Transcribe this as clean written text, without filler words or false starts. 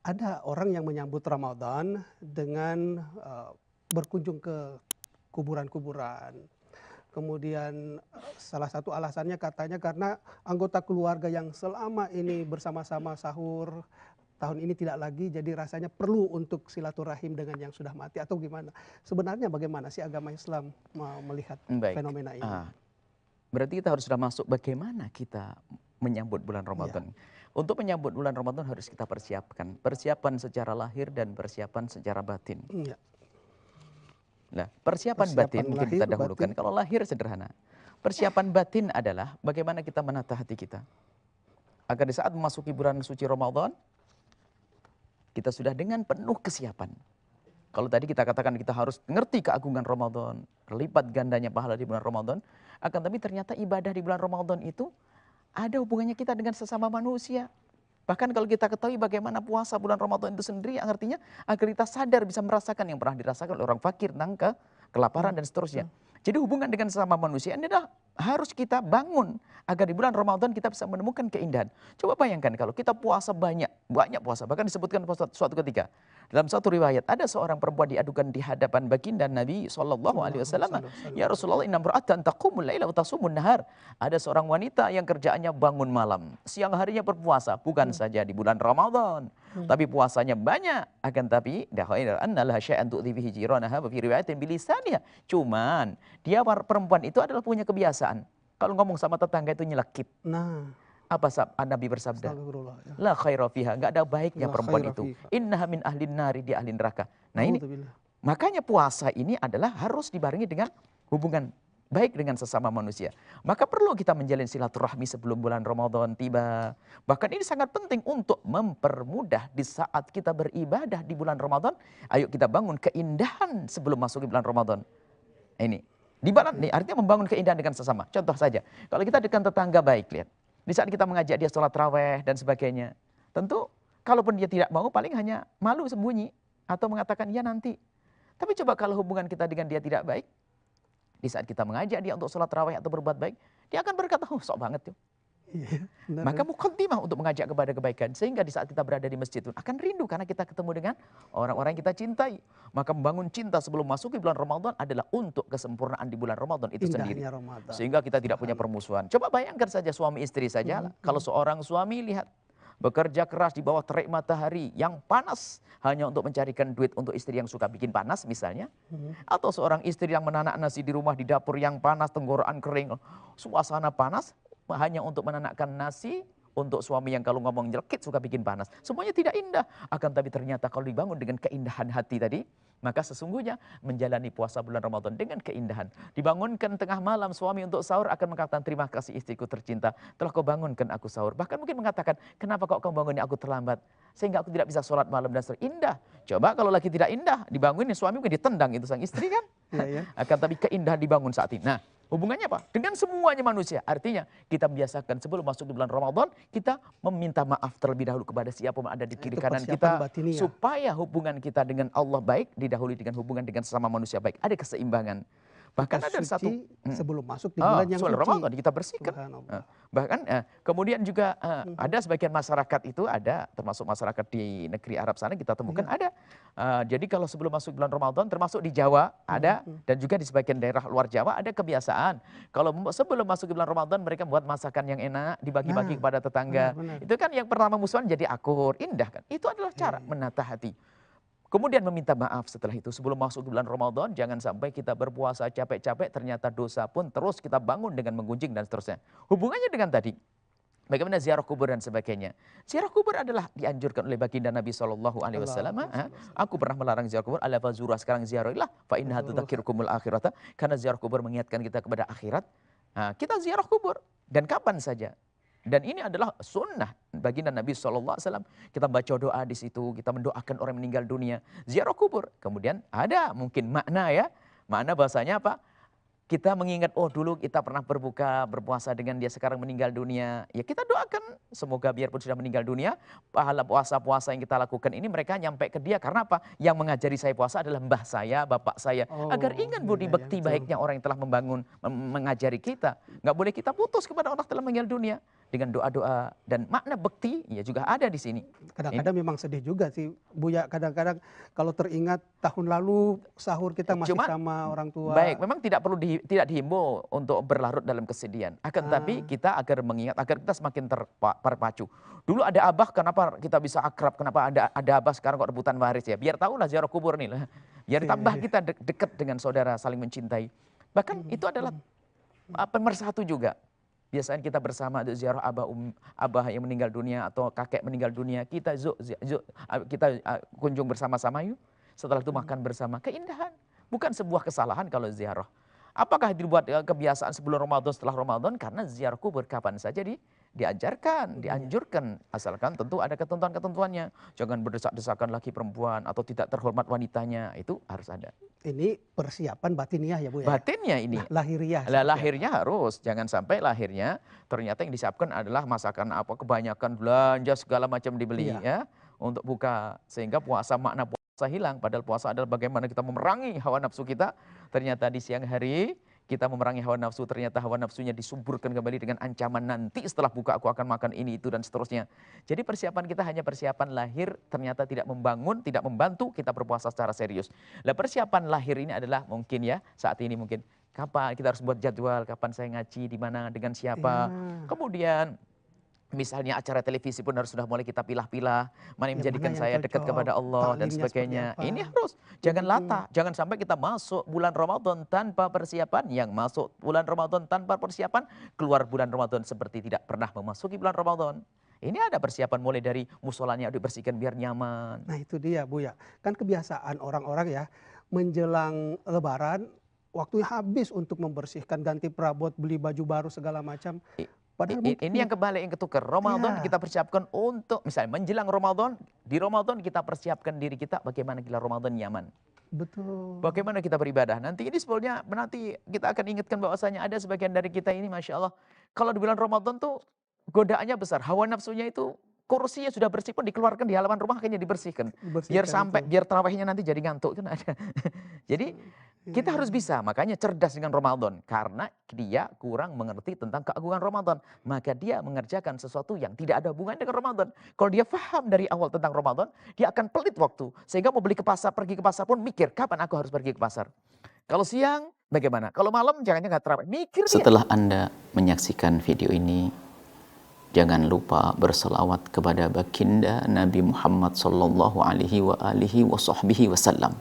Ada orang yang menyambut Ramadan dengan berkunjung ke kuburan-kuburan. Kemudian salah satu alasannya katanya karena anggota keluarga yang selama ini bersama-sama sahur, tahun ini tidak lagi, jadi rasanya perlu untuk silaturahim dengan yang sudah mati atau gimana? Sebenarnya bagaimana sih agama Islam melihat Baik. fenomena ini? Ah, berarti kita harus sudah masuk bagaimana kita menyambut bulan Iya, Ramadan. Untuk menyambut bulan Ramadan harus kita persiapkan. Persiapan secara lahir dan persiapan secara batin. iya. Nah, persiapan batin Persiapan mungkin lahir, kita dahulukan. batin. Kalau lahir sederhana. Persiapan batin adalah bagaimana kita menata hati kita. Agar di saat memasuki bulan suci Ramadan, kita sudah dengan penuh kesiapan. Kalau tadi kita katakan kita harus ngerti keagungan Ramadan, lipat gandanya pahala di bulan Ramadan, akan tapi ternyata ibadah di bulan Ramadan itu ada hubungannya kita dengan sesama manusia. Bahkan kalau kita ketahui bagaimana puasa bulan Ramadan itu sendiri, artinya agar kita sadar bisa merasakan yang pernah dirasakan oleh orang fakir, nangka, kelaparan dan seterusnya. Betul. Jadi hubungan dengan sesama manusia ini adalah harus kita bangun agar di bulan Ramadan kita bisa menemukan keindahan. Coba bayangkan kalau kita puasa banyak puasa, bahkan disebutkan suatu ketika dalam satu riwayat ada seorang perempuan diadukan di hadapan baginda Nabi Shallallahu Alaihi Sallallahu Wasallam, alaihi wasallam. ya Rasulullah, inna imra'atan taqumul laila wa tasumun nahar. Ada seorang wanita yang kerjaannya bangun malam, siang harinya berpuasa, bukan saja di bulan Ramadan, tapi puasanya banyak. Akan tapi annallaha syai'an tu'dhi bihi jiranaha wa fi riwayatin bilisaniha. Cuman dia perempuan itu adalah punya kebiasaan. Kalau ngomong sama tetangga itu nyelekit. Nah, Apa Nabi bersabda? astagfirullah ya. La khaira fiha, enggak ada baiknya La perempuan khaira itu. fiha. Innaha min ahlin nari, di ahlin neraka. Nah ini, Naudzubillah. makanya puasa ini adalah harus dibarengi dengan hubungan baik dengan sesama manusia. Maka perlu kita menjalin silaturahmi sebelum bulan Ramadan tiba. Bahkan ini sangat penting untuk mempermudah di saat kita beribadah di bulan Ramadan. Ayo kita bangun keindahan sebelum masuk ke bulan Ramadan. Ini. Di barat nih, artinya membangun keindahan dengan sesama. Contoh saja, kalau kita dengan tetangga baik, lihat. Di saat kita mengajak dia sholat raweh dan sebagainya. Tentu, kalaupun dia tidak mau, paling hanya malu sembunyi. Atau mengatakan, ya nanti. Tapi coba kalau hubungan kita dengan dia tidak baik, di saat kita mengajak dia untuk sholat raweh atau berbuat baik, dia akan berkata, oh sok banget tuh. Iya, benar Maka ya. mukaddimah untuk mengajak kepada kebaikan. Sehingga di saat kita berada di masjid itu akan rindu karena kita ketemu dengan orang-orang yang kita cintai. Maka membangun cinta sebelum masuk ke bulan Ramadan adalah untuk kesempurnaan di bulan Ramadan itu sendiri. Indahnya Ramadan. Sehingga kita tidak punya Subhanallah. permusuhan. Coba bayangkan saja suami istri saja. Kalau seorang suami lihat bekerja keras di bawah terik matahari yang panas hanya untuk mencarikan duit untuk istri yang suka bikin panas misalnya. Atau seorang istri yang menanak nasi di rumah di dapur yang panas, tenggorokan kering, suasana panas hanya untuk menanakkan nasi untuk suami yang kalau ngomong nyelkit suka bikin panas. Semuanya tidak indah. Akan tapi ternyata kalau dibangun dengan keindahan hati tadi, maka sesungguhnya menjalani puasa bulan Ramadan dengan keindahan. Dibangunkan tengah malam suami untuk sahur akan mengatakan, terima kasih istriku tercinta, telah kau bangunkan aku sahur. Bahkan mungkin mengatakan, kenapa kok kau bangunnya aku terlambat? Sehingga aku tidak bisa sholat malam dan sahur. Indah. Coba kalau lagi tidak indah, dibangunin suami mungkin ditendang itu sang istri kan. Iya ya. Akan tapi keindahan dibangun saat ini. Nah, hubungannya apa? Dengan semuanya manusia. Artinya kita biasakan sebelum masuk di bulan Ramadan, kita meminta maaf terlebih dahulu kepada siapapun ada di kiri Itu kanan persiapan kita. batiniah. Supaya hubungan kita dengan Allah baik, didahului dengan hubungan dengan sesama manusia baik. Ada keseimbangan. Bahkan Kita ada satu. suci sebelum masuk di bulan yang Soal suci. Ramadan kita bersihkan. Subhanallah. Bahkan kemudian juga ada sebagian masyarakat itu ada, termasuk masyarakat di negeri Arab sana kita temukan ada. Jadi kalau sebelum masuk bulan Ramadan, termasuk di Jawa ada, dan juga di sebagian daerah luar Jawa ada kebiasaan. Kalau sebelum masuk bulan Ramadan mereka buat masakan yang enak, dibagi-bagi Nah, kepada tetangga. benar. Itu kan yang pertama musuhan jadi akur, indah kan. Itu adalah cara menata hati. Kemudian meminta maaf setelah itu. Sebelum masuk bulan Ramadan, jangan sampai kita berpuasa capek-capek, ternyata dosa pun terus kita bangun dengan menggunjing dan seterusnya. Hubungannya dengan tadi, bagaimana ziarah kubur dan sebagainya. Ziarah kubur adalah dianjurkan oleh baginda Nabi SAW. Aku pernah melarang ziarah kubur, ala fazura, sekarang ziarahilah, fa innaha tudzakirukumul akhirata. Karena ziarah kubur mengingatkan kita kepada akhirat. Nah, kita ziarah kubur, dan kapan saja. Dan ini adalah sunnah baginda Nabi SAW. Kita baca doa di situ, kita mendoakan orang meninggal dunia. Ziarah kubur. Kemudian ada mungkin makna ya. Makna bahasanya apa? Kita mengingat, oh dulu kita pernah berpuasa dengan dia sekarang meninggal dunia. Ya kita doakan, semoga biarpun sudah meninggal dunia, pahala puasa-puasa yang kita lakukan ini mereka nyampe ke dia. Karena apa? Yang mengajari saya puasa adalah mbah saya, bapak saya. Agar ingat budi iya, bekti betul. baiknya orang yang telah membangun, mengajari kita. Nggak boleh kita putus kepada orang telah meninggal dunia. dengan doa-doa dan makna bekti ya juga ada di sini. Kadang-kadang memang sedih juga sih Buya, kadang-kadang kalau teringat tahun lalu sahur kita masih Cuma sama orang baik, tua. memang tidak perlu tidak dihimbau untuk berlarut dalam kesedihan. Akan tetapi Ah, kita agar mengingat, agar kita semakin terpacu. Dulu ada abah, kenapa kita bisa akrab? Kenapa ada abah sekarang kok rebutan waris ya? Biar tahulah ziarah kubur nih lah. Biar tambah iya. kita dekat dengan saudara, saling mencintai. Bahkan itu adalah pemersatu juga. Biasanya kita bersama untuk ziarah abah yang meninggal dunia atau kakek meninggal dunia. Kita kunjung bersama-sama yuk. Setelah itu makan bersama. Keindahan. Bukan sebuah kesalahan kalau ziarah. Apakah dibuat kebiasaan sebelum Ramadan, setelah Ramadan? Karena ziarah kubur kapan saja diajarkan, Iya. dianjurkan. Asalkan tentu ada ketentuan-ketentuannya. Jangan berdesak-desakan laki perempuan atau tidak terhormat wanitanya. Itu harus ada. Ini persiapan batiniah ya Bu ya? Batinnya ini. Lahiriah Lah seperti lahirnya apa? harus, jangan sampai lahirnya ternyata yang disiapkan adalah masakan apa, kebanyakan belanja segala macam dibeli Iya. ya untuk buka, sehingga makna puasa hilang. Padahal puasa adalah bagaimana kita memerangi hawa nafsu kita. Ternyata di siang hari kita memerangi hawa nafsu, ternyata hawa nafsunya disuburkan kembali dengan ancaman nanti setelah buka aku akan makan ini itu dan seterusnya. Jadi persiapan kita hanya persiapan lahir, ternyata tidak membangun, tidak membantu kita berpuasa secara serius. Lah persiapan lahir ini adalah mungkin ya saat ini mungkin kapan kita harus buat jadwal, kapan saya ngaji, di mana, dengan siapa. Iya. Kemudian misalnya acara televisi pun harus sudah mulai kita pilah-pilah, mana yang Yang mana menjadikan yang saya dekat cocok, kepada Allah dan taklimnya seperti sebagainya. apa. Ini harus, jangan Mhm. latah, jangan sampai kita masuk bulan Ramadan tanpa persiapan, yang masuk bulan Ramadan tanpa persiapan, keluar bulan Ramadan seperti tidak pernah memasuki bulan Ramadan. Ini ada persiapan mulai dari musolanya dibersihkan biar nyaman. Nah itu dia Bu ya, kan kebiasaan orang-orang ya menjelang lebaran waktunya habis untuk membersihkan, ganti perabot, beli baju baru segala macam. Padahal Ini yang mungkin kebalik, yang ketukar. Ramadan iya, kita persiapkan untuk, misalnya menjelang Ramadan, di Ramadan kita persiapkan diri kita bagaimana kita Ramadan nyaman. betul. Bagaimana kita beribadah. Nanti ini sebetulnya nanti kita akan ingatkan bahwasanya ada sebagian dari kita ini Masya Allah. Kalau di bulan Ramadan tuh godaannya besar. Hawa nafsunya itu kursinya sudah bersih pun dikeluarkan di halaman rumah kayaknya dibersihkan. Biar Dibersihkan sampai, itu. biar terawihnya nanti jadi ngantuk kan ada. Jadi kita harus Iya. bisa, makanya cerdas dengan Ramadan. Karena dia kurang mengerti tentang keagungan Ramadan. Maka dia mengerjakan sesuatu yang tidak ada hubungan dengan Ramadan. Kalau dia paham dari awal tentang Ramadan, dia akan pelit waktu. Sehingga mau beli ke pasar, pergi ke pasar pun mikir, kapan aku harus pergi ke pasar. Kalau siang, bagaimana? Kalau malam, jangannya nggak terawih. Mikir dia. Setelah Anda menyaksikan video ini, jangan lupa berselawat kepada baginda Nabi Muhammad sallallahu alaihi wa alihi wa sahbihi wasallam.